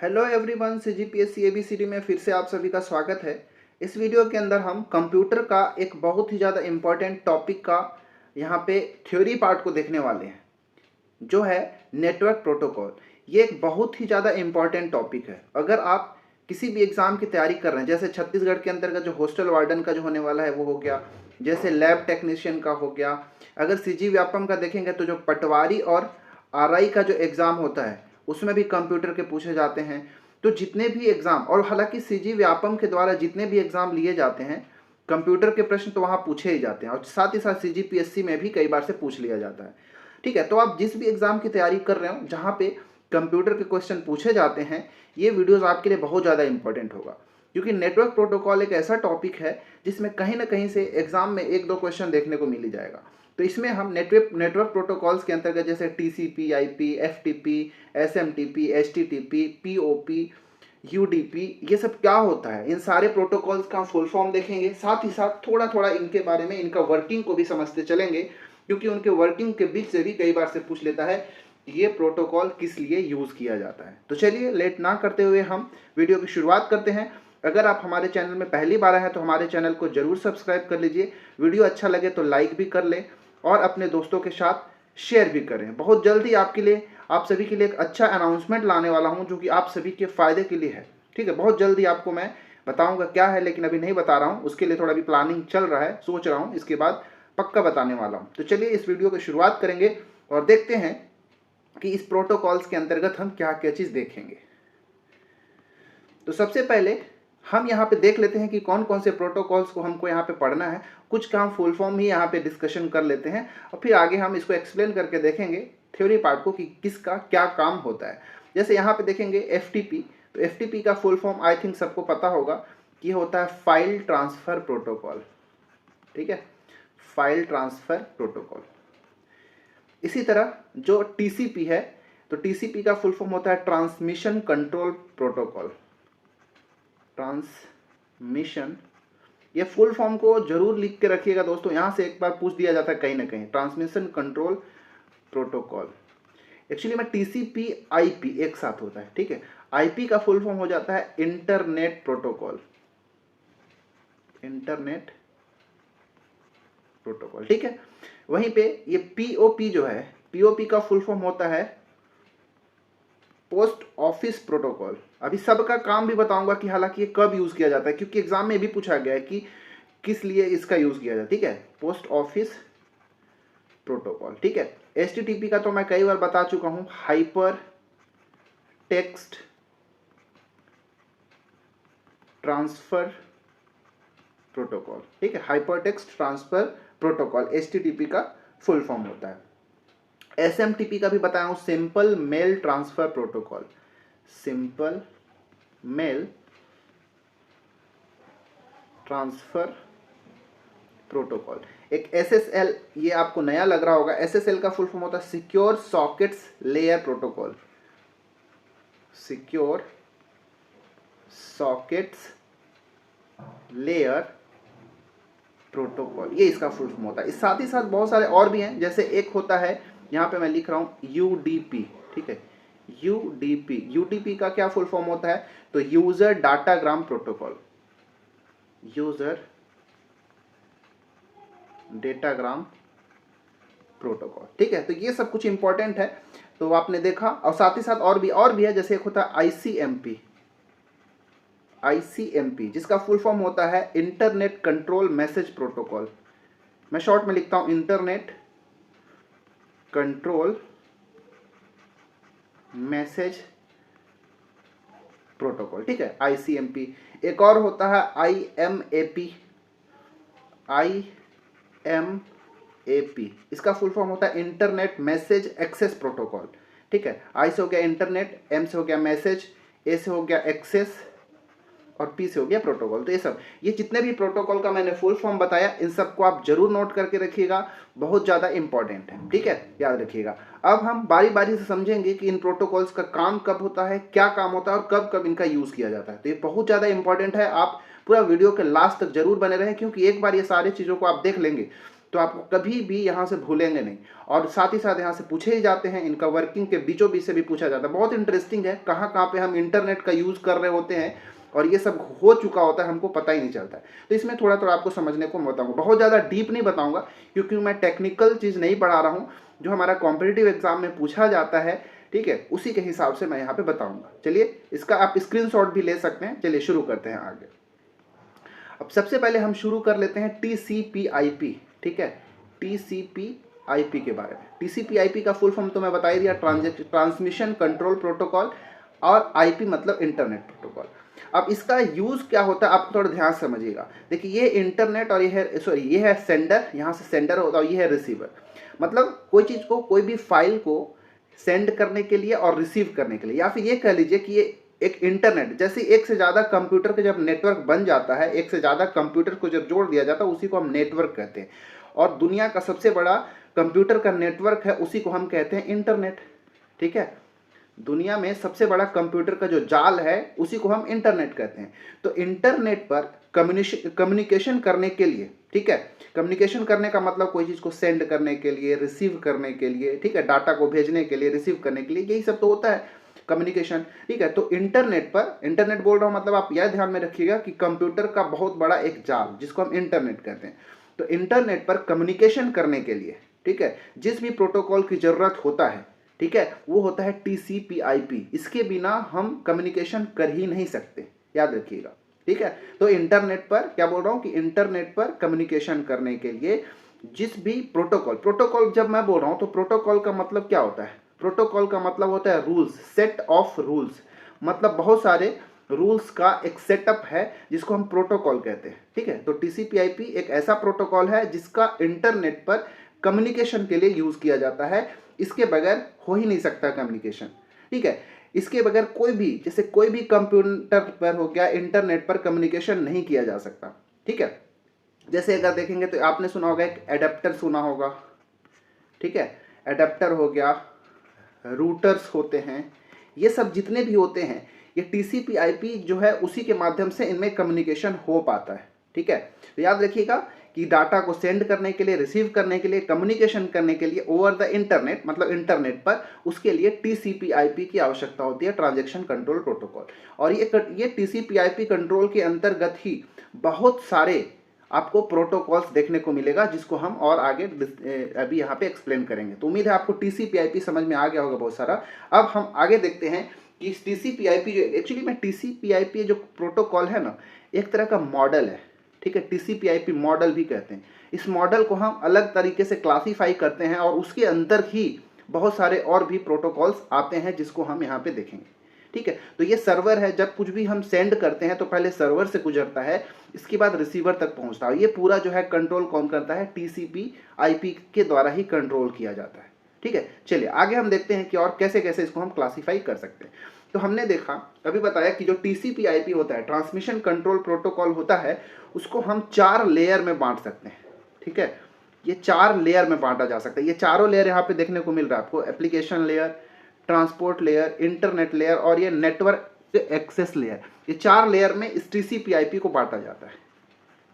Hello everyone, CGPSC ABCD में फिर से आप सभी का स्वागत है। इस वीडियो के अंदर हम कंप्यूटर का एक बहुत ही ज़्यादा इम्पोर्टेंट टॉपिक का यहाँ पे थ्योरी पार्ट को देखने वाले हैं, जो है नेटवर्क प्रोटोकॉल। ये एक बहुत ही ज़्यादा इम्पॉर्टेंट टॉपिक है। अगर आप किसी भी एग्ज़ाम की तैयारी कर रहे हैं, जैसे छत्तीसगढ़ के अंतर्गत जो हॉस्टल वार्डन का जो होने वाला है वो हो गया, जैसे लैब टेक्नीशियन का हो गया, अगर सीजी व्यापम का देखेंगे तो जो पटवारी और आरआई का जो एग्ज़ाम होता है उसमें भी कंप्यूटर के पूछे जाते हैं। तो जितने भी एग्ज़ाम, और हालांकि सीजी व्यापम के द्वारा जितने भी एग्ज़ाम लिए जाते हैं कंप्यूटर के प्रश्न तो वहाँ पूछे ही जाते हैं, और साथ ही साथ सीजीपीएससी में भी कई बार से पूछ लिया जाता है। ठीक है, तो आप जिस भी एग्ज़ाम की तैयारी कर रहे हो जहाँ पे कंप्यूटर के क्वेश्चन पूछे जाते हैं, ये वीडियोस आपके लिए बहुत ज़्यादा इंपॉर्टेंट होगा, क्योंकि नेटवर्क प्रोटोकॉल एक ऐसा टॉपिक है जिसमें कहीं ना कहीं से एग्जाम में एक दो क्वेश्चन देखने को मिल ही जाएगा। तो इसमें हम नेटवर्क प्रोटोकॉल्स के अंतर्गत जैसे TCP, IP, FTP, SMTP, HTTP, POP, UDP, ये सब क्या होता है, इन सारे प्रोटोकॉल्स का फुल फॉर्म देखेंगे। साथ ही साथ थोड़ा थोड़ा इनके बारे में, इनका वर्किंग को भी समझते चलेंगे, क्योंकि उनके वर्किंग के बीच से भी कई बार से पूछ लेता है ये प्रोटोकॉल किस लिए यूज़ किया जाता है। तो चलिए लेट ना करते हुए हम वीडियो की शुरुआत करते हैं। अगर आप हमारे चैनल में पहली बार आए हैं तो हमारे चैनल को जरूर सब्सक्राइब कर लीजिए, वीडियो अच्छा लगे तो लाइक भी कर लें और अपने दोस्तों के साथ शेयर भी करें। बहुत जल्दी आपके लिए, आप सभी के लिए एक अच्छा अनाउंसमेंट लाने वाला हूं जो कि आप सभी के फ़ायदे के लिए है। ठीक है, बहुत जल्दी आपको मैं बताऊंगा क्या है, लेकिन अभी नहीं बता रहा हूं, उसके लिए थोड़ा भी प्लानिंग चल रहा है, सोच रहा हूं, इसके बाद पक्का बताने वाला हूं। तो चलिए इस वीडियो की शुरुआत करेंगे और देखते हैं कि इस प्रोटोकॉल्स के अंतर्गत हम क्या क्या चीज़ देखेंगे। तो सबसे पहले हम यहाँ पे देख लेते हैं कि कौन कौन से प्रोटोकॉल्स को हमको यहाँ पे पढ़ना है। कुछ का हम फुल फॉर्म ही यहाँ पे डिस्कशन कर लेते हैं और फिर आगे हम इसको एक्सप्लेन करके देखेंगे थ्योरी पार्ट को कि किसका क्या काम होता है। जैसे यहाँ पे देखेंगे एफटीपी, तो एफटीपी का फुल फॉर्म आई थिंक सबको पता होगा कि होता है फाइल ट्रांसफ़र प्रोटोकॉल। ठीक है, फाइल ट्रांसफ़र प्रोटोकॉल। इसी तरह जो टीसीपी है, तो टीसीपी का फुल फॉर्म होता है ट्रांसमिशन कंट्रोल प्रोटोकॉल। ट्रांसमिशन, ये फुल फॉर्म को जरूर लिख के रखिएगा दोस्तों, यहाँ से एक बार पूछ दिया जाता है कहीं ना कहीं। ट्रांसमिशन कंट्रोल प्रोटोकॉल, एक्चुअली में टीसीपी आईपी एक साथ होता है। ठीक है, आईपी का फुल फॉर्म हो जाता है इंटरनेट प्रोटोकॉल। इंटरनेट प्रोटोकॉल, ठीक है। वहीं पे ये पीओपी जो है, पीओपी का फुल फॉर्म होता है पोस्ट ऑफिस प्रोटोकॉल। अभी सबका काम भी बताऊंगा कि हालांकि ये कब यूज किया जाता है, क्योंकि एग्जाम में भी पूछा गया है कि किस लिए इसका यूज किया जाता है। ठीक है, पोस्ट ऑफिस प्रोटोकॉल। ठीक है, एचटीटीपी का तो मैं कई बार बता चुका हूं, हाइपर टेक्स्ट ट्रांसफर प्रोटोकॉल। ठीक है, hypertext transfer protocol HTTP का फुल फॉर्म होता है। एसएमटीपी का भी बताया हूं, simple mail transfer protocol. Simple mail transfer protocol. एक एसएसएल, ये आपको नया लग रहा होगा, एसएसएल का फुल फॉर्म होता है secure sockets layer protocol. Secure sockets layer protocol, ये इसका फुल फॉर्म होता है। इस साथ ही साथ बहुत सारे और भी हैं, जैसे एक होता है, यहाँ पे मैं लिख रहा हूं यूडीपी। ठीक है, यूडीपी, यूडीपी का क्या फुल फॉर्म होता है, तो user datagram protocol. User datagram protocol. ठीक है, तो ये सब कुछ इंपॉर्टेंट है, तो आपने देखा। और साथ ही साथ और भी है, जैसे एक होता है आईसीएमपी। आईसीएमपी जिसका फुल फॉर्म होता है इंटरनेट कंट्रोल मैसेज प्रोटोकॉल। मैं शॉर्ट में लिखता हूं इंटरनेट कंट्रोल मैसेज प्रोटोकॉल। ठीक है, आईसीएमपी। एक और होता है आईएमएपी। आईएमएपी, इसका फुल फॉर्म होता है इंटरनेट मैसेज एक्सेस प्रोटोकॉल। ठीक है, आई से हो गया इंटरनेट, एम से हो गया मैसेज, ए से हो गया एक्सेस और पी से हो गया प्रोटोकॉल। तो ये जितने भी प्रोटोकॉल का मैंने फुल फॉर्म बताया, इन सबको आप जरूर नोट करके रखिएगा, बहुत ज़्यादा इंपॉर्टेंट है। ठीक है, याद रखिएगा। अब हम बारी बारी से समझेंगे कि इन प्रोटोकॉल्स का काम कब होता है, क्या काम होता है और कब कब इनका यूज़ किया जाता है। तो ये बहुत ज़्यादा इंपॉर्टेंट है, आप पूरा वीडियो के लास्ट तक जरूर बने रहें, क्योंकि एक बार ये सारी चीज़ों को आप देख लेंगे तो आपको कभी भी यहाँ से भूलेंगे नहीं। और साथ ही साथ यहाँ से पूछे ही जाते हैं, इनका वर्किंग के बीचों बीच से भी पूछा जाता है। बहुत इंटरेस्टिंग है, कहाँ कहाँ पे हम इंटरनेट का यूज़ कर रहे होते हैं और ये सब हो चुका होता है, हमको पता ही नहीं चलता है। तो इसमें थोड़ा थोड़ा आपको समझने को बताऊँगा, बहुत ज़्यादा डीप नहीं बताऊँगा क्योंकि मैं टेक्निकल चीज़ नहीं पढ़ा रहा हूँ, जो हमारा कॉम्पिटिटिव एग्जाम में पूछा जाता है, ठीक है, उसी के हिसाब से मैं यहाँ पे बताऊँगा। चलिए, इसका आप स्क्रीनशॉट भी ले सकते हैं। चलिए शुरू करते हैं आगे। अब सबसे पहले हम शुरू कर लेते हैं TCP/IP, ठीक है, TCP/IP के बारे में। TCP/IP का फुल फॉर्म तो मैं बता ही दिया, ट्रांसमिशन कंट्रोल प्रोटोकॉल, और IP मतलब इंटरनेट प्रोटोकॉल। अब इसका यूज़ क्या होता है आप थोड़ा ध्यान समझिएगा। देखिए, ये इंटरनेट और ये है सेंडर, यहाँ से सेंडर होता है और ये है रिसीवर। मतलब कोई चीज़ को, कोई भी फाइल को सेंड करने के लिए और रिसीव करने के लिए, या फिर ये कह लीजिए कि ये एक इंटरनेट, जैसे एक से ज़्यादा कंप्यूटर का जब नेटवर्क बन जाता है, एक से ज़्यादा कंप्यूटर को जब जोड़ दिया जाता है, उसी को हम नेटवर्क कहते हैं। और दुनिया का सबसे बड़ा कंप्यूटर का नेटवर्क है, उसी को हम कहते हैं इंटरनेट, ठीक है। दुनिया में सबसे बड़ा कंप्यूटर का जो जाल है, उसी को हम इंटरनेट कहते हैं। तो इंटरनेट पर कम्युनिकेशन करने के लिए, ठीक है, कम्युनिकेशन करने का मतलब कोई चीज़ को सेंड करने के लिए, रिसीव करने के लिए, ठीक है, डाटा को भेजने के लिए, रिसीव करने के लिए, यही सब तो होता है कम्युनिकेशन, ठीक है। तो इंटरनेट पर, इंटरनेट बोल रहा हूँ मतलब आप यह ध्यान में रखिएगा कि कंप्यूटर का बहुत बड़ा एक जाल, जिसको हम इंटरनेट कहते हैं। तो इंटरनेट पर कम्युनिकेशन करने के लिए, ठीक है, जिस भी प्रोटोकॉल की जरूरत होता है, ठीक है, वो होता है TCP/IP। इसके बिना हम कम्युनिकेशन कर ही नहीं सकते, याद रखिएगा, ठीक है। तो इंटरनेट पर क्या बोल रहा हूँ कि इंटरनेट पर कम्युनिकेशन करने के लिए जिस भी प्रोटोकॉल जब मैं बोल रहा हूँ तो प्रोटोकॉल का मतलब क्या होता है? प्रोटोकॉल का मतलब होता है रूल्स, सेट ऑफ रूल्स, मतलब बहुत सारे रूल्स का एक सेटअप है जिसको हम प्रोटोकॉल कहते हैं, ठीक है। तो TCP/IP एक ऐसा प्रोटोकॉल है जिसका इंटरनेट पर कम्युनिकेशन के लिए यूज किया जाता है। इसके बगैर हो ही नहीं सकता कम्युनिकेशन, ठीक है। इसके बगैर कोई भी, जैसे कोई भी कंप्यूटर पर हो गया, इंटरनेट पर कम्युनिकेशन नहीं किया जा सकता, ठीक है। जैसे अगर देखेंगे तो आपने सुना होगा, एक एडेप्टर सुना होगा, ठीक है, एडेप्टर हो गया, रूटर्स होते हैं, ये सब जितने भी होते हैं, ये TCP/IP जो है उसी के माध्यम से इनमें कम्युनिकेशन हो पाता है, ठीक है। तो याद रखिएगा कि डाटा को सेंड करने के लिए, रिसीव करने के लिए, कम्युनिकेशन करने के लिए ओवर द इंटरनेट, मतलब इंटरनेट पर, उसके लिए TCP/IP की आवश्यकता होती है, ट्रांजैक्शन कंट्रोल प्रोटोकॉल। और ये TCP/IP कंट्रोल के अंतर्गत ही बहुत सारे आपको प्रोटोकॉल्स देखने को मिलेगा, जिसको हम और आगे अभी यहाँ पे एक्सप्लेन करेंगे। तो उम्मीद है आपको TCP/IP समझ में आ गया होगा बहुत सारा। अब हम आगे देखते हैं कि TCP/IP जो एक्चुअली में TCP/IP जो प्रोटोकॉल है ना, एक तरह का मॉडल है, ठीक है, TCP/IP मॉडल भी कहते हैं। इस मॉडल को हम अलग तरीके से क्लासीफाई करते हैं और उसके अंदर ही बहुत सारे और भी प्रोटोकॉल्स आते हैं जिसको हम यहाँ पे देखेंगे, ठीक है। तो ये सर्वर है, जब कुछ भी हम सेंड करते हैं तो पहले सर्वर से गुजरता है, इसके बाद रिसीवर तक पहुंचता है। ये पूरा जो है कंट्रोल कौन करता है? TCP/IP के द्वारा ही कंट्रोल किया जाता है, ठीक है। चलिए आगे हम देखते हैं कि और कैसे कैसे इसको हम क्लासीफाई कर सकते हैं। तो हमने देखा, अभी बताया कि जो TCP/IP होता है, ट्रांसमिशन कंट्रोल प्रोटोकॉल होता है, उसको हम 4 लेयर में बांट सकते हैं, ठीक है। ये 4 लेयर में बांटा जा सकता है। ये चारों लेयर यहाँ पे देखने को मिल रहा है आपको, application layer, transport layer, internet layer और ये नेटवर्क एक्सेस लेयर। ये 4 लेयर में इस TCP/IP को बांटा जाता है,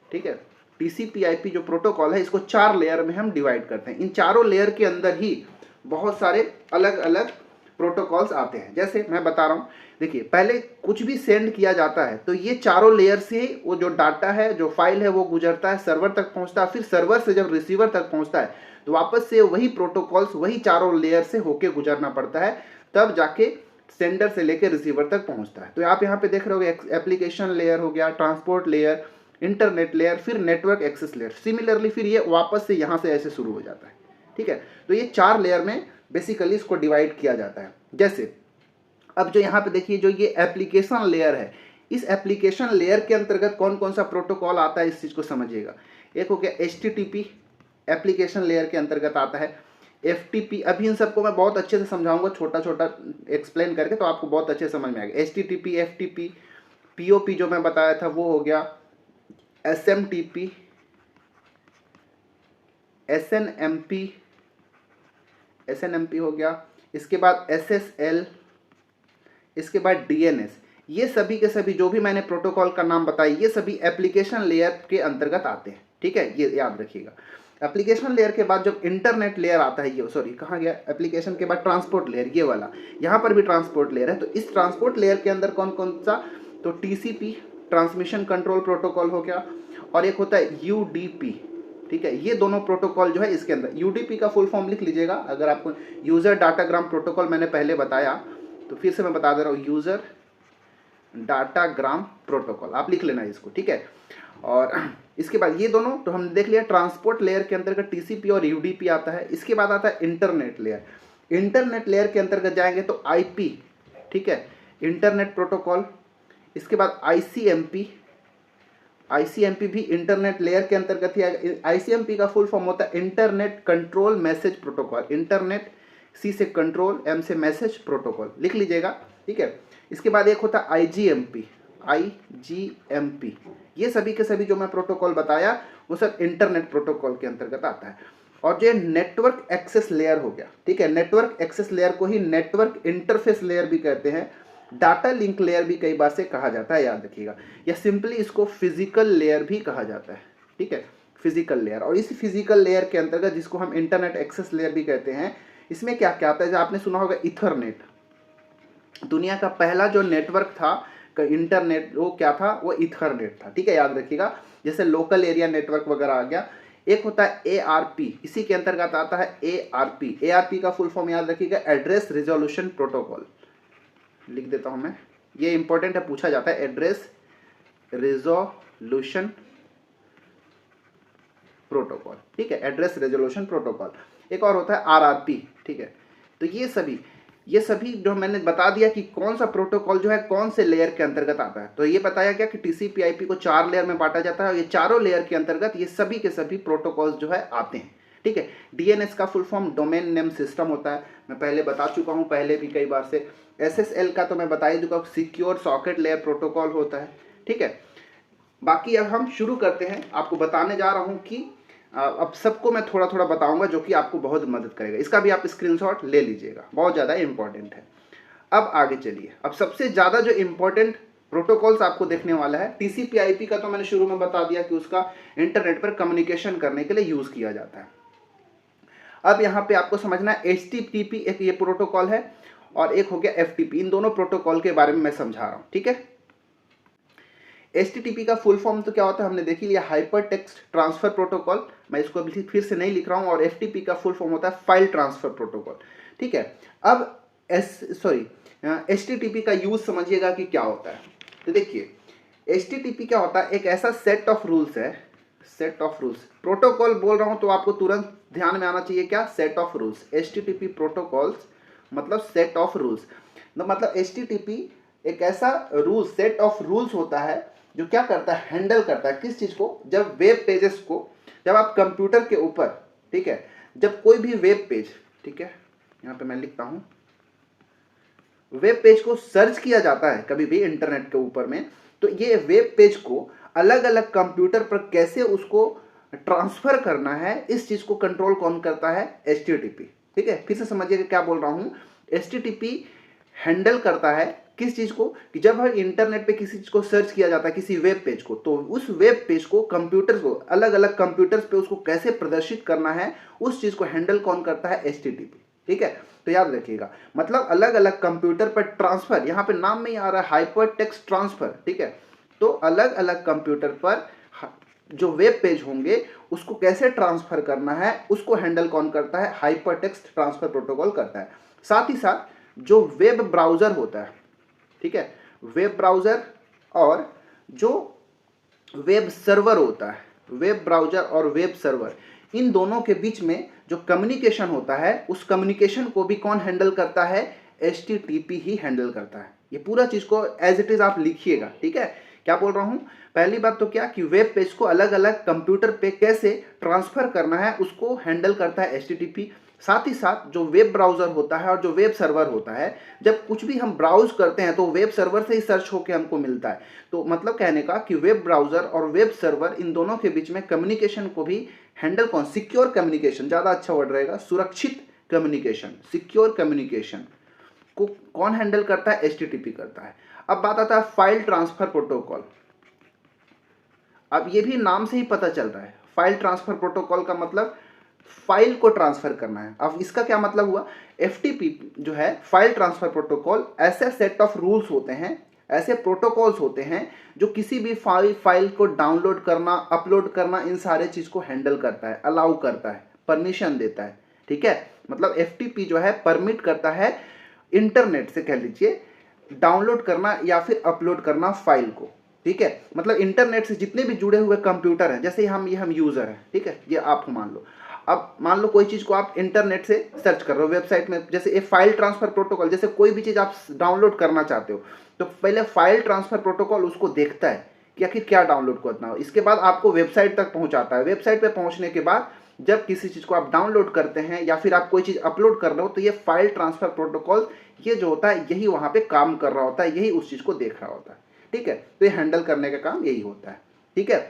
ठीक है। TCP/IP जो प्रोटोकॉल है, इसको 4 लेयर में हम डिवाइड करते हैं। इन चारों लेयर के अंदर ही बहुत सारे अलग अलग प्रोटोकॉल्स आते हैं। जैसे मैं बता रहा हूँ, देखिए, पहले कुछ भी सेंड किया जाता है तो ये चारों लेयर से वो जो डाटा है, जो फाइल है, वो गुजरता है, सर्वर तक पहुंचता है। फिर सर्वर से जब रिसीवर तक पहुंचता है तो वापस से वही प्रोटोकॉल्स, वही चारों लेयर से होके गुजरना पड़ता है, तब जाके सेंडर से लेकर रिसीवर तक पहुंचता है। तो आप यहाँ पे देख रहे होगे, एप्लीकेशन लेयर हो गया, ट्रांसपोर्ट लेयर, इंटरनेट लेयर, फिर नेटवर्क एक्सेस लेयर। सिमिलरली फिर ये वापस से यहाँ से ऐसे शुरू हो जाता है, ठीक है। तो ये 4 लेयर में बेसिकली इसको डिवाइड किया जाता है। जैसे अब जो यहाँ पे देखिए, जो ये एप्लीकेशन लेयर है, इस एप्लीकेशन लेयर के अंतर्गत कौन कौन सा प्रोटोकॉल आता है, इस चीज़ को समझिएगा। एक हो गया HTTP, एप्लीकेशन लेयर के अंतर्गत आता है। FTP, अभी इन सबको मैं बहुत अच्छे से समझाऊंगा, छोटा छोटा एक्सप्लेन करके, तो आपको बहुत अच्छे समझ में आएगा। HTTP, FTP, POP जो मैं बताया था वो हो गया, SMTP, SNMP हो गया, इसके बाद SSL, इसके बाद DNS। ये सभी के सभी जो भी मैंने प्रोटोकॉल का नाम बताया, ये सभी एप्लीकेशन लेयर के अंतर्गत आते हैं, ठीक है, ये याद रखिएगा। एप्लीकेशन लेयर के बाद जब इंटरनेट लेयर आता है, ये सॉरी कहाँ गया, एप्लीकेशन के बाद ट्रांसपोर्ट लेयर, ये वाला यहाँ पर भी ट्रांसपोर्ट लेयर है। तो इस ट्रांसपोर्ट लेयर के अंदर कौन कौन सा, तो टीसीपी ट्रांसमिशन कंट्रोल प्रोटोकॉल हो गया, और एक होता है यूडीपी। ठीक है, ये दोनों प्रोटोकॉल जो है इसके अंदर, यूडीपी का फुल फॉर्म लिख लीजिएगा, अगर आपको यूजर डाटाग्राम प्रोटोकॉल मैंने पहले बताया तो फिर से मैं बता दे रहा हूँ, यूजर डाटाग्राम प्रोटोकॉल आप लिख लेना इसको। ठीक है, और इसके बाद ये दोनों तो हमने देख लिया, ट्रांसपोर्ट लेयर के अंतर्गत टीसीपी और यूडीपी आता है। इसके बाद आता है इंटरनेट लेयर। इंटरनेट लेयर के अंतर्गत जाएंगे तो आईपी, ठीक है, इंटरनेट प्रोटोकॉल। इसके बाद आईसीएमपी, आईसीएमपी भी इंटरनेट लेयर के अंतर्गत ही आएगा। आईसीएमपी का फुल फॉर्म होता है internet control message protocol. Internet C से कंट्रोल, एम से मैसेज प्रोटोकॉल, लिख लीजिएगा। ठीक है, इसके बाद एक होता है आईजीएमपी। आईजीएमपी ये सभी के सभी जो मैं प्रोटोकॉल बताया वो सब इंटरनेट प्रोटोकॉल के अंतर्गत आता है। और जो नेटवर्क एक्सेस लेयर हो गया, ठीक है, नेटवर्क एक्सेस लेयर को ही नेटवर्क इंटरफेस लेयर भी कहते हैं, डाटा लिंक लेयर भी कई बार से कहा जाता है, याद रखिएगा, या सिंपली इसको फिजिकल लेयर भी कहा जाता है। ठीक है, फिजिकल लेयर। और इस फिजिकल लेयर के अंतर्गत जिसको हम इंटरनेट एक्सेस लेयर भी कहते हैं, इसमें क्या क्या आता है, जो आपने सुना होगा इथरनेट। दुनिया का पहला जो नेटवर्क था इंटरनेट, वो क्या था, वो इथरनेट था। ठीक है, याद रखिएगा, जैसे लोकल एरिया नेटवर्क वगैरह आ गया। एक होता है एआरपी, इसी के अंतर्गत आता है एआरपी। एआरपी का फुल फॉर्म याद रखिएगा, एड्रेस रिजोल्यूशन प्रोटोकॉल, लिख देता हूं मैं, ये इंपॉर्टेंट है, पूछा जाता है, एड्रेस रिजोल्यूशन प्रोटोकॉल। ठीक है, एड्रेस रेजोल्यूशन प्रोटोकॉल। एक और होता है आरआरपी। ठीक है, तो ये सभी जो मैंने बता दिया कि कौन सा प्रोटोकॉल जो है कौन से लेयर के अंतर्गत आता है। तो ये बताया गया कि टीसीपी आईपी को 4 लेयर में बांटा जाता है, और ये चारों लेयर के अंतर्गत ये सभी के सभी प्रोटोकॉल्स जो है आते हैं। ठीक है, डीएनएस का full form domain name system होता है, मैं पहले बता चुका हूँ, पहले भी कई बार से। एसएसएल का तो मैं बता ही चुका हूँ, सिक्योर सॉकेट लेयर प्रोटोकॉल होता है। ठीक है, बाकी अब हम शुरू करते हैं। आपको बताने जा रहा हूँ कि अब सबको मैं थोड़ा थोड़ा बताऊंगा, जो कि आपको बहुत मदद करेगा। इसका भी आप स्क्रीनशॉट ले लीजिएगा, बहुत ज़्यादा इंपॉर्टेंट है। अब आगे चलिए, अब सबसे ज़्यादा जो इंपॉर्टेंट प्रोटोकॉल्स आपको देखने वाला है, टीसीपी आईपी का तो मैंने शुरू में बता दिया कि उसका इंटरनेट पर कम्युनिकेशन करने के लिए यूज़ किया जाता है। अब यहाँ पे आपको समझना है, एचटीटीपी एक ये प्रोटोकॉल है, और एक हो गया एफटीपी। इन दोनों प्रोटोकॉल के बारे में मैं समझा रहा हूँ। ठीक है, एचटीटीपी का फुल फॉर्म तो क्या होता है हमने देख ही लिया, हाइपर टेक्स्ट ट्रांसफर प्रोटोकॉल, मैं इसको अभी फिर से नहीं लिख रहा हूँ। और एफटीपी का फुल फॉर्म होता है फाइल ट्रांसफर प्रोटोकॉल। ठीक है, अब एचटीटीपी का यूज समझिएगा कि क्या होता है। तो देखिए, एचटीटीपी क्या होता है, एक ऐसा सेट ऑफ रूल्स है, सेट ऑफ रूल्स। प्रोटोकॉल बोल रहा हूँ तो आपको तुरंत ध्यान में आना चाहिए क्या, set of rules. HTTP protocols मतलब सेट ऑफ रूल्स, मतलब एचटीटीपी एक ऐसा रूल, सेट ऑफ रूल्स होता है जो क्या करता है, हैंडल करता है किस चीज को, जब वेब पेजेस को, जब आप कंप्यूटर के ऊपर, ठीक है, जब कोई भी वेब पेज, ठीक है, यहां पे मैं लिखता हूं, वेब पेज को सर्च किया जाता है कभी भी इंटरनेट के ऊपर में, तो ये वेब पेज को अलग अलग कंप्यूटर पर कैसे उसको ट्रांसफर करना है, इस चीज को कंट्रोल कौन करता है, एचटीटीपी। ठीक है, फिर से समझिएगा क्या बोल रहा हूं, एचटीटीपी हैंडल करता है किस चीज को, कि जब हर इंटरनेट पे किसी चीज को सर्च किया जाता है, किसी वेब पेज को, तो उस वेब पेज को कंप्यूटर्स को, अलग अलग कंप्यूटर्स पे उसको कैसे प्रदर्शित करना है, उस चीज को हैंडल कौन करता है, एचटीटीपी। ठीक है, तो याद रखिएगा, मतलब अलग अलग कंप्यूटर पर ट्रांसफर, यहाँ पे नाम में ही आ रहा है हाइपर टेक्स्ट ट्रांसफर। ठीक है, तो अलग अलग कंप्यूटर पर जो वेब पेज होंगे उसको कैसे ट्रांसफर करना है, उसको हैंडल कौन करता है, हाइपर टेक्स्ट ट्रांसफर प्रोटोकॉल करता है। साथ ही साथ जो वेब ब्राउजर होता है, ठीक है, वेब ब्राउजर और जो वेब सर्वर होता है, वेब ब्राउजर और वेब सर्वर, इन दोनों के बीच में जो कम्युनिकेशन होता है, उस कम्युनिकेशन को भी कौन हैंडल करता है, एचटीटीपी ही हैंडल करता है। ये पूरा चीज को एज इट इज आप लिखिएगा। ठीक है, क्या बोल रहा हूं, पहली बात तो क्या कि वेब पेज को अलग अलग कंप्यूटर पे कैसे ट्रांसफर करना है, उसको हैंडल करता है एचटीटीपी। साथ ही साथ जो वेब ब्राउजर होता है और जो वेब सर्वर होता है, जब कुछ भी हम ब्राउज करते हैं तो वेब सर्वर से ही सर्च होकर हमको मिलता है। तो मतलब कहने का कि वेब ब्राउजर और वेब सर्वर, इन दोनों के बीच में कम्युनिकेशन को भी हैंडल कौन, सिक्योर कम्युनिकेशन, ज्यादा अच्छा वर्ड रहेगा, सुरक्षित कम्युनिकेशन, सिक्योर कम्युनिकेशन को कौन हैंडल करता है, एचटीटीपी करता है। अब बात आता है फाइल ट्रांसफर प्रोटोकॉल। अब ये भी नाम से ही पता चल रहा है, फाइल ट्रांसफर प्रोटोकॉल का मतलब फाइल को ट्रांसफर करना है। अब इसका क्या मतलब हुआ, FTP जो है फाइल ट्रांसफर प्रोटोकॉल, ऐसे सेट ऑफ रूल्स होते हैं, ऐसे प्रोटोकॉल्स होते हैं जो किसी भी फाइल को डाउनलोड करना, अपलोड करना, इन सारे चीज को हैंडल करता है, अलाउ करता है, परमिशन देता है। ठीक है, मतलब FTP जो है परमिट करता है इंटरनेट से, कह लीजिए, डाउनलोड करना या फिर अपलोड करना फाइल को। ठीक है, मतलब इंटरनेट से जितने भी जुड़े हुए कंप्यूटर हैं, जैसे हम यूजर हैं, ठीक है, ये आप मान लो, अब मान लो कोई चीज को आप इंटरनेट से सर्च कर रहे हो वेबसाइट में, जैसे ये फाइल ट्रांसफर प्रोटोकॉल, जैसे कोई भी चीज आप डाउनलोड करना चाहते हो तो पहले फाइल ट्रांसफर प्रोटोकॉल उसको देखता है कि आखिर क्या डाउनलोड करना हो, इसके बाद आपको वेबसाइट तक पहुंचाता है। वेबसाइट पे पहुंचने के बाद जब किसी चीज को आप डाउनलोड करते हैं या फिर आप कोई चीज अपलोड कर रहे हो तो ये फाइल ट्रांसफर प्रोटोकॉल, ये जो होता है यही वहां पे काम कर रहा होता है, यही उस चीज को देख रहा होता है। ठीक है, तो ये हैंडल करने का काम यही होता है। ठीक है,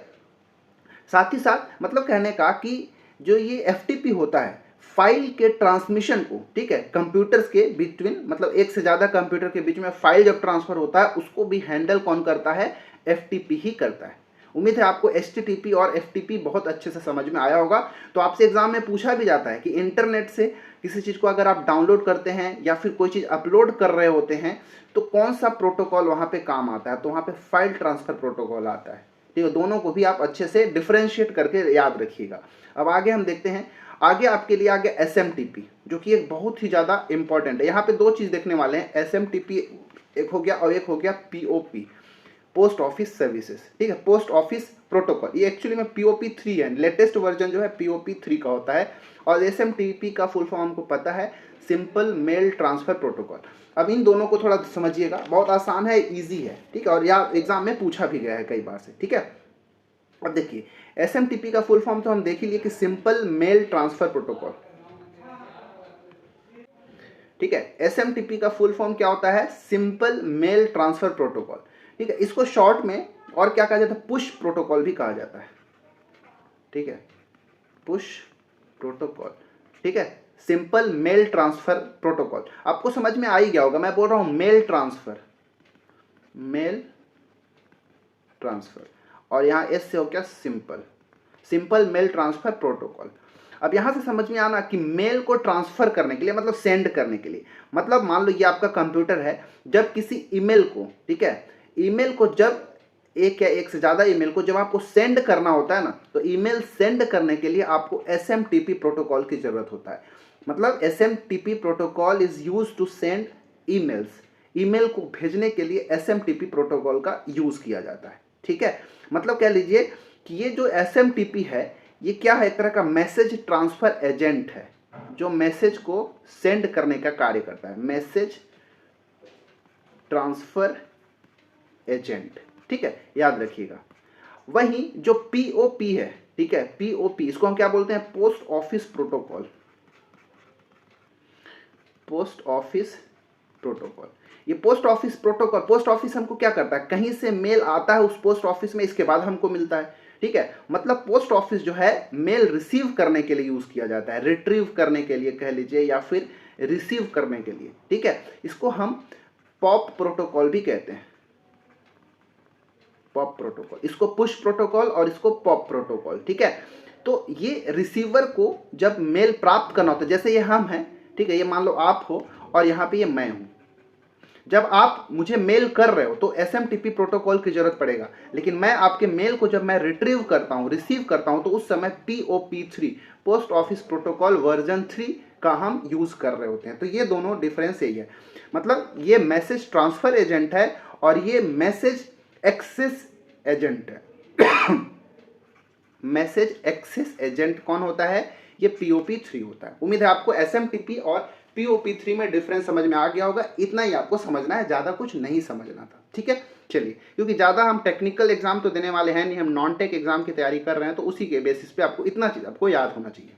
साथ ही साथ मतलब कहने का कि जो ये FTP होता है, फाइल के ट्रांसमिशन को, ठीक है, कंप्यूटर्स के बिटवीन, मतलब एक से ज्यादा कंप्यूटर के बीच में फाइल जब ट्रांसफर होता है उसको भी हैंडल कौन करता है, FTP ही करता है। उम्मीद है आपको HTTP और FTP बहुत अच्छे से समझ में आया होगा। तो आपसे एग्जाम में पूछा भी जाता है कि इंटरनेट से किसी चीज को अगर आप डाउनलोड करते हैं या फिर कोई चीज अपलोड कर रहे होते हैं तो कौन सा प्रोटोकॉल वहां पे काम आता है, तो वहां पे फाइल ट्रांसफर प्रोटोकॉल आता है। ठीक है, दोनों को भी आप अच्छे से डिफरेंशिएट करके याद रखिएगा। अब आगे हम देखते हैं, आगे आपके लिए आ गया SMTP, जो कि एक बहुत ही ज़्यादा इंपॉर्टेंट है। यहाँ पे दो चीज़ देखने वाले हैं, SMTP एक हो गया और एक हो गया POP, पोस्ट ऑफिस सर्विसेज। ठीक है, पोस्ट ऑफिस प्रोटोकॉल, ये एक्चुअली में POP3 है, लेटेस्ट वर्जन जो है POP3 का होता है। और SMTP का फुल फॉर्म हमको पता है, सिंपल मेल ट्रांसफर प्रोटोकॉल। अब इन दोनों को थोड़ा समझिएगा, बहुत आसान है, इजी है। ठीक है, और यह एग्जाम में पूछा भी गया है कई बार से। ठीक है, अब देखिए SMTP का फुल फॉर्म तो हम देख ही लिए कि सिंपल मेल ट्रांसफर प्रोटोकॉल। ठीक है, SMTP का फुल फॉर्म क्या होता है, सिंपल मेल ट्रांसफर प्रोटोकॉल। ठीक है, इसको शॉर्ट में और क्या कहा जाता है, पुश प्रोटोकॉल भी कहा जाता है। ठीक है, पुश प्रोटोकॉल। ठीक है, सिंपल मेल ट्रांसफर प्रोटोकॉल आपको समझ में आ ही गया होगा, मैं बोल रहा हूं मेल ट्रांसफर, मेल ट्रांसफर, और यहां एस से हो गया simple, simple mail transfer protocol. अब यहां से समझ में आना कि मेल को ट्रांसफर करने के लिए, मतलब सेंड करने के लिए, मतलब मान लो ये आपका कंप्यूटर है, जब किसी ईमेल को, ठीक है, ईमेल को जब एक या एक से ज्यादा ईमेल को जब आपको सेंड करना होता है ना, तो ईमेल सेंड करने के लिए आपको SMTP प्रोटोकॉल की जरूरत होता है। मतलब SMTP protocol is use to send emails, email को भेजने के लिए SMTP प्रोटोकॉल का यूज किया जाता है। ठीक है, मतलब कह लीजिए कि ये जो SMTP है ये क्या है, एक तरह का मैसेज ट्रांसफर एजेंट है, जो मैसेज को सेंड करने का कार्य करता है, मैसेज ट्रांसफर एजेंट। ठीक है, याद रखिएगा। वहीं जो POP है, ठीक है, POP इसको हम क्या बोलते हैं, post office protocol, post office protocol. ये post office protocol, post office हमको क्या करता है, कहीं से मेल आता है उस पोस्ट ऑफिस में, इसके बाद हमको मिलता है। ठीक है, मतलब पोस्ट ऑफिस जो है मेल रिसीव करने के लिए यूज किया जाता है, रिट्रीव करने के लिए कह लीजिए, या फिर रिसीव करने के लिए। ठीक है, इसको हम पॉप प्रोटोकॉल भी कहते हैं, पॉप प्रोटोकॉल, इसको पुश प्रोटोकॉल और इसको पॉप प्रोटोकॉल। ठीक है, तो ये रिसीवर को जब मेल प्राप्त करना होता है, जैसे ये हम हैं, ठीक है, ये मान लो आप हो और यहाँ पे ये मैं हूं, जब आप मुझे मेल कर रहे हो तो SMTP प्रोटोकॉल की जरूरत पड़ेगा, लेकिन मैं आपके मेल को जब मैं रिट्रीव करता हूं, रिसीव करता हूं, तो उस समय POP3, post office protocol version 3 का हम यूज कर रहे होते हैं। तो ये दोनों डिफरेंस यही है, मतलब ये मैसेज ट्रांसफर एजेंट है और ये मैसेज एक्सेस एजेंट है। मैसेज एक्सेस एजेंट कौन होता है, ये POP3 होता है। उम्मीद है आपको SMTP और POP3 में डिफरेंस समझ में आ गया होगा, इतना ही आपको समझना है, ज़्यादा कुछ नहीं समझना था। ठीक है, चलिए, क्योंकि ज़्यादा हम टेक्निकल एग्जाम तो देने वाले हैं नहीं, हम नॉन टेक एग्जाम की तैयारी कर रहे हैं, तो उसी के बेसिस पे आपको इतना चीज़ आपको याद होना चाहिए।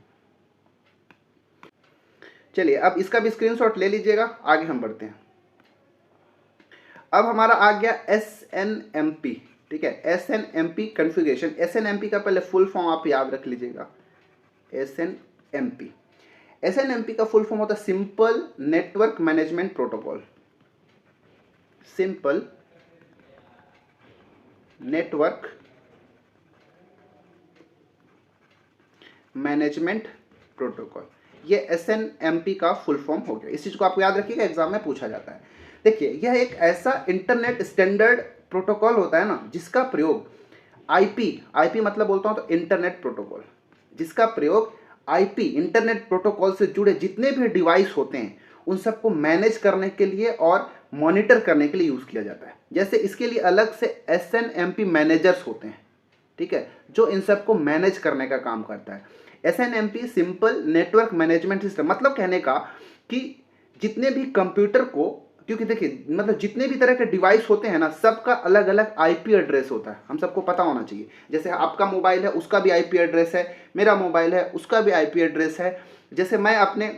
चलिए, अब इसका भी स्क्रीनशॉट ले लीजिएगा, आगे हम बढ़ते हैं। अब हमारा आ गया SNMP। ठीक है, SNMP कॉन्फ़िगरेशन। SNMP का पहले फुल फॉर्म आप याद रख लीजिएगा, SNMP। SNMP का फुल फॉर्म होता है simple network management protocol, simple network management protocol, ये SNMP का फुल फॉर्म हो गया। इस चीज़ को आपको याद रखिएगा, एग्जाम में पूछा जाता है। देखिए, यह एक ऐसा इंटरनेट स्टैंडर्ड प्रोटोकॉल होता है ना, जिसका प्रयोग आईपी मतलब बोलता हूँ तो इंटरनेट प्रोटोकॉल, जिसका प्रयोग आईपी इंटरनेट प्रोटोकॉल से जुड़े जितने भी डिवाइस होते हैं उन सबको मैनेज करने के लिए और मॉनिटर करने के लिए यूज़ किया जाता है। जैसे इसके लिए अलग से SNMP मैनेजर्स होते हैं, ठीक है, जो इन सबको मैनेज करने का काम करता है। SNMP simple network management system, मतलब कहने का कि जितने भी कंप्यूटर को, क्योंकि देखिए मतलब जितने भी तरह के डिवाइस होते हैं ना, सबका अलग अलग आईपी एड्रेस होता है, हम सबको पता होना चाहिए। जैसे आपका मोबाइल है उसका भी आईपी एड्रेस है, मेरा मोबाइल है उसका भी आईपी एड्रेस है। जैसे मैं अपने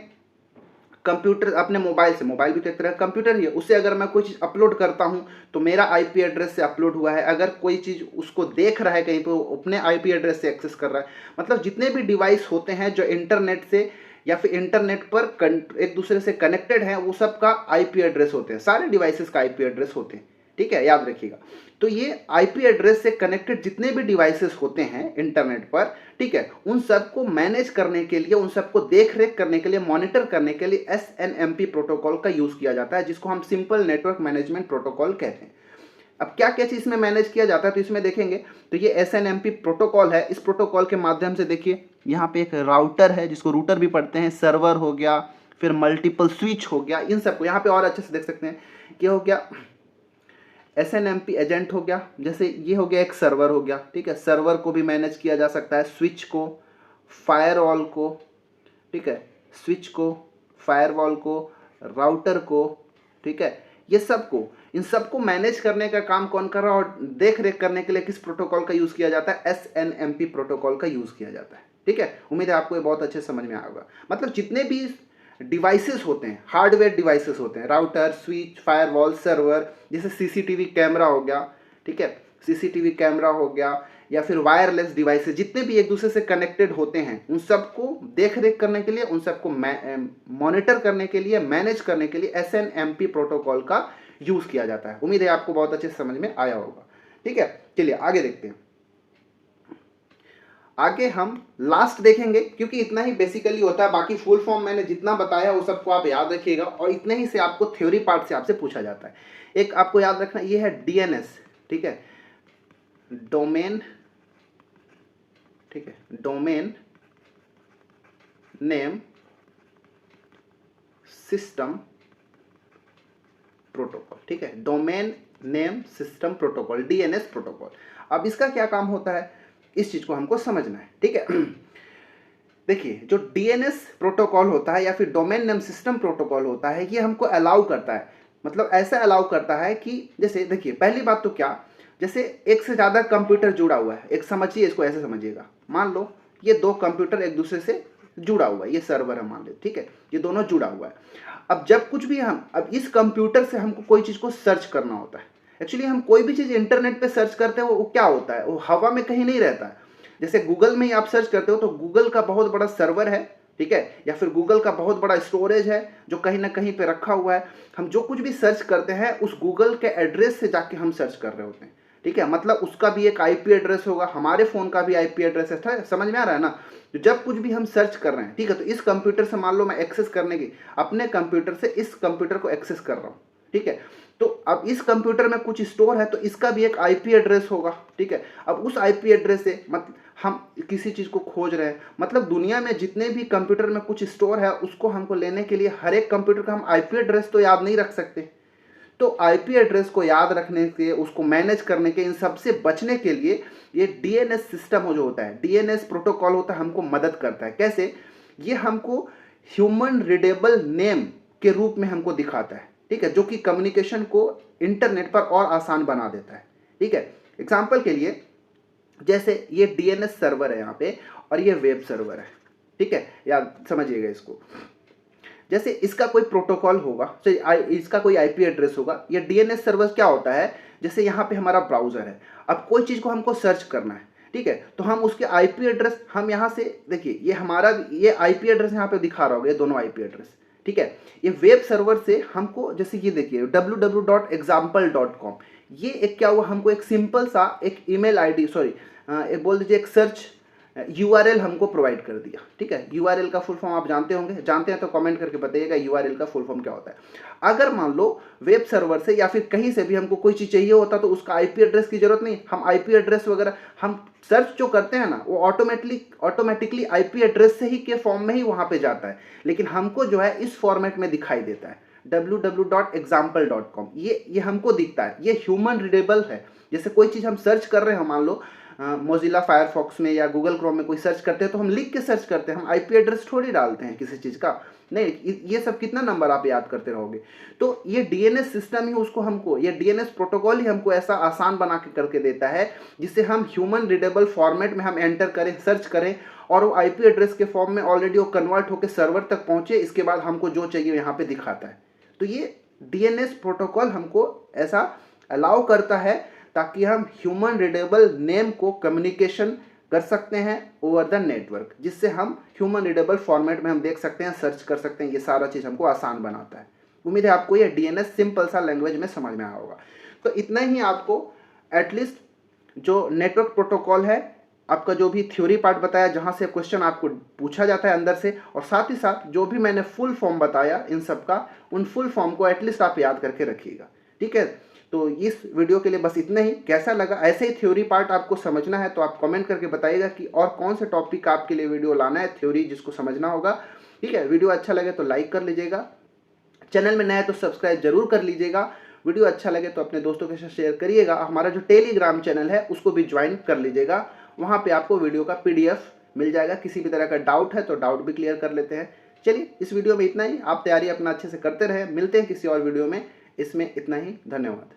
कंप्यूटर, अपने मोबाइल से, मोबाइल भी तो एक तरह का कंप्यूटर ही है, उससे अगर मैं कोई चीज़ अपलोड करता हूं तो मेरा आईपी एड्रेस से अपलोड हुआ है। अगर कोई चीज़ उसको देख रहा है कहीं पर, वो अपने आईपी एड्रेस से एक्सेस कर रहा है। मतलब जितने भी डिवाइस होते हैं जो इंटरनेट से या फिर इंटरनेट पर एक दूसरे से कनेक्टेड हैं, वो सब का आईपी एड्रेस होते हैं, सारे डिवाइसेस का आईपी एड्रेस होते हैं, ठीक है, याद रखिएगा। तो ये आईपी एड्रेस से कनेक्टेड जितने भी डिवाइसेस होते हैं इंटरनेट पर, ठीक है, उन सबको मैनेज करने के लिए, उन सबको देख रेख करने के लिए, मॉनिटर करने के लिए SNMP प्रोटोकॉल का यूज़ किया जाता है, जिसको हम सिंपल नेटवर्क मैनेजमेंट प्रोटोकॉल कहते हैं। अब क्या क्या चीज़ में मैनेज किया जाता है तो इसमें देखेंगे तो ये SNMP प्रोटोकॉल है। इस प्रोटोकॉल के माध्यम से देखिए यहाँ पे एक राउटर है, जिसको रूटर भी पढ़ते हैं, सर्वर हो गया, फिर मल्टीपल स्विच हो गया, इन सबको यहाँ पे और अच्छे से देख सकते हैं कि हो गया SNMP एजेंट हो गया। जैसे ये हो गया एक सर्वर हो गया, ठीक है, सर्वर को भी मैनेज किया जा सकता है, स्विच को, फायरवॉल को, ठीक है, स्विच को, फायरवॉल को, राउटर को, ठीक है, ये सबको, इन सबको मैनेज करने का काम कौन कर रहा है और देख रेख करने के लिए किस प्रोटोकॉल का यूज़ किया जाता है? SNMP प्रोटोकॉल का यूज़ किया जाता है, ठीक है। उम्मीद है आपको ये बहुत अच्छे समझ में आएगा। मतलब जितने भी डिवाइसेस होते हैं, हार्डवेयर डिवाइसेस होते हैं, राउटर, स्विच, फायरवॉल, सर्वर, जैसे सीसीटीवी कैमरा हो गया, ठीक है, सीसीटीवी कैमरा हो गया, या फिर वायरलेस डिवाइसेस, जितने भी एक दूसरे से कनेक्टेड होते हैं, उन सबको देख रेख करने के लिए, उन सबको मॉनिटर करने के लिए, मैनेज करने के लिए SNMP प्रोटोकॉल का यूज़ किया जाता है। उम्मीद है आपको बहुत अच्छे समझ में आया होगा, ठीक है। चलिए आगे देखते हैं। आगे हम लास्ट देखेंगे, क्योंकि इतना ही बेसिकली होता है, बाकी फुल फॉर्म मैंने जितना बताया वो सबको आप याद रखिएगा, और इतने ही से आपको थ्योरी पार्ट से आपसे पूछा जाता है। एक आपको याद रखना, ये है DNS, ठीक है, डोमेन, ठीक है, डोमेन नेम सिस्टम प्रोटोकॉल, ठीक है, domain name system protocol, DNS protocol. अब इसका क्या काम होता है, इस चीज को हमको समझना है, ठीक है। देखिए, जो DNS प्रोटोकॉल होता है या फिर डोमेन नेम सिस्टम प्रोटोकॉल होता है, ये हमको अलाउ करता है, मतलब ऐसा अलाउ करता है कि जैसे देखिए, पहली बात तो क्या, जैसे एक से ज़्यादा कंप्यूटर जुड़ा हुआ है, एक समझिए, इसको ऐसे समझिएगा, मान लो ये दो कंप्यूटर एक दूसरे से जुड़ा हुआ है, ये सर्वर है मान लो, ठीक है, ये दोनों जुड़ा हुआ है। अब जब कुछ भी अब इस कंप्यूटर से हमको कोई चीज़ को सर्च करना होता है, एक्चुअली हम कोई भी चीज़ इंटरनेट पे सर्च करते हैं, वो क्या होता है, वो हवा में कहीं नहीं रहता है। जैसे गूगल में ही आप सर्च करते हो तो गूगल का बहुत बड़ा सर्वर है, ठीक है, या फिर गूगल का बहुत बड़ा स्टोरेज है जो कहीं ना कहीं पे रखा हुआ है। हम जो कुछ भी सर्च करते हैं उस गूगल के एड्रेस से जाके हम सर्च कर रहे होते हैं, ठीक है, मतलब उसका भी एक आईपी एड्रेस होगा, हमारे फ़ोन का भी आईपी एड्रेस है, समझ में आ रहा है ना। तो जब कुछ भी हम सर्च कर रहे हैं, ठीक है, तो इस कंप्यूटर से मान लो मैं एक्सेस करने की, अपने कंप्यूटर से इस कंप्यूटर को एक्सेस कर रहा हूँ, ठीक है, तो अब इस कंप्यूटर में कुछ स्टोर है तो इसका भी एक आईपी एड्रेस होगा, ठीक है। अब उस आईपी एड्रेस से मतलब हम किसी चीज़ को खोज रहे हैं, मतलब दुनिया में जितने भी कंप्यूटर में कुछ स्टोर है उसको हमको लेने के लिए हर एक कंप्यूटर का हम आईपी एड्रेस तो याद नहीं रख सकते। तो आईपी एड्रेस को याद रखने के, उसको मैनेज करने के, इन सबसे बचने के लिए ये DNS सिस्टम जो होता है, DNS प्रोटोकॉल होता है, हमको मदद करता है। कैसे? ये हमको ह्यूमन रीडेबल नेम के रूप में हमको दिखाता है, ठीक है, जो कि कम्युनिकेशन को इंटरनेट पर और आसान बना देता है, ठीक है। एग्जाम्पल के लिए, जैसे ये DNS सर्वर है यहाँ पे और ये वेब सर्वर है, ठीक है, याद समझिएगा इसको। जैसे इसका कोई प्रोटोकॉल होगा, तो इसका कोई आईपी एड्रेस होगा। ये DNS सर्वर क्या होता है, जैसे यहाँ पे हमारा ब्राउजर है, अब कोई चीज़ को हमको सर्च करना है, ठीक है, तो हम उसके आईपी एड्रेस, हम यहाँ से देखिए, ये हमारा ये आईपी एड्रेस यहाँ पे दिखा रहा होगा, ये दोनों आईपी एड्रेस, ठीक है। ये वेब सर्वर से हमको, जैसे ये देखिए www.example.com, ये एक क्या हुआ, हमको एक सिंपल सा एक ईमेल आईडी, सॉरी बोल दीजिए एक सर्च URL हमको प्रोवाइड कर दिया। ठीक है, URL का फुल फॉर्म आप जानते होंगे, जानते हैं तो कमेंट करके बताइएगा URL का फुल फॉर्म क्या होता है। अगर मान लो वेब सर्वर से या फिर कहीं से भी हमको कोई चीज़ चाहिए होता तो उसका IP एड्रेस की जरूरत नहीं, हम IP एड्रेस वगैरह हम सर्च जो करते हैं ना वो ऑटोमेटिकली IP एड्रेस से ही के फॉर्म में ही वहाँ पे जाता है, लेकिन हमको जो है इस फॉर्मेट में दिखाई देता है www.example.com। ये हमको दिखता है, ये ह्यूमन रीडेबल है। जैसे कोई चीज़ हम सर्च कर रहे हैं, मान लो मोजिला फायरफॉक्स में या गूगल क्रोम में कोई सर्च करते हैं तो हम लिख के सर्च करते हैं, हम IP एड्रेस थोड़ी डालते हैं किसी चीज़ का। नहीं, ये सब कितना नंबर आप याद करते रहोगे। तो ये DNS सिस्टम ही उसको हमको, ये DNS प्रोटोकॉल ही हमको ऐसा आसान बना के करके देता है जिससे हम ह्यूमन रीडेबल फॉर्मेट में हम एंटर करें, सर्च करें और वो IP एड्रेस के फॉर्म में ऑलरेडी वो कन्वर्ट होकर सर्वर तक पहुँचे, इसके बाद हमको जो चाहिए यहाँ पर दिखाता है। तो ये DNS प्रोटोकॉल हमको ऐसा अलाउ करता है ताकि हम ह्यूमन रीडेबल नेम को कम्युनिकेशन कर सकते हैं ओवर द नेटवर्क, जिससे हम ह्यूमन रीडेबल फॉर्मेट में हम देख सकते हैं, सर्च कर सकते हैं। ये सारा चीज़ हमको आसान बनाता है। उम्मीद है आपको ये DNS सिंपल सा लैंग्वेज में समझ में आया होगा। तो इतना ही आपको एटलीस्ट जो नेटवर्क प्रोटोकॉल है, आपका जो भी थ्योरी पार्ट बताया जहाँ से क्वेश्चन आपको पूछा जाता है अंदर से, और साथ ही साथ जो भी मैंने फुल फॉर्म बताया इन सब का, उन फुल फॉर्म को एटलीस्ट आप याद करके रखिएगा। ठीक है, तो इस वीडियो के लिए बस इतना ही। कैसा लगा, ऐसे ही थ्योरी पार्ट आपको समझना है तो आप कमेंट करके बताइएगा कि और कौन से टॉपिक आपके लिए वीडियो लाना है, थ्योरी जिसको समझना होगा। ठीक है, वीडियो अच्छा लगे तो लाइक कर लीजिएगा, चैनल में नया है तो सब्सक्राइब जरूर कर लीजिएगा। वीडियो अच्छा लगे तो अपने दोस्तों के साथ शेयर करिएगा। हमारा जो टेलीग्राम चैनल है उसको भी ज्वाइन कर लीजिएगा, वहाँ पे आपको वीडियो का PDF मिल जाएगा। किसी भी तरह का डाउट है तो डाउट भी क्लियर कर लेते हैं। चलिए, इस वीडियो में इतना ही। आप तैयारी अपना अच्छे से करते रहें, मिलते हैं किसी और वीडियो में। इसमें इतना ही, धन्यवाद।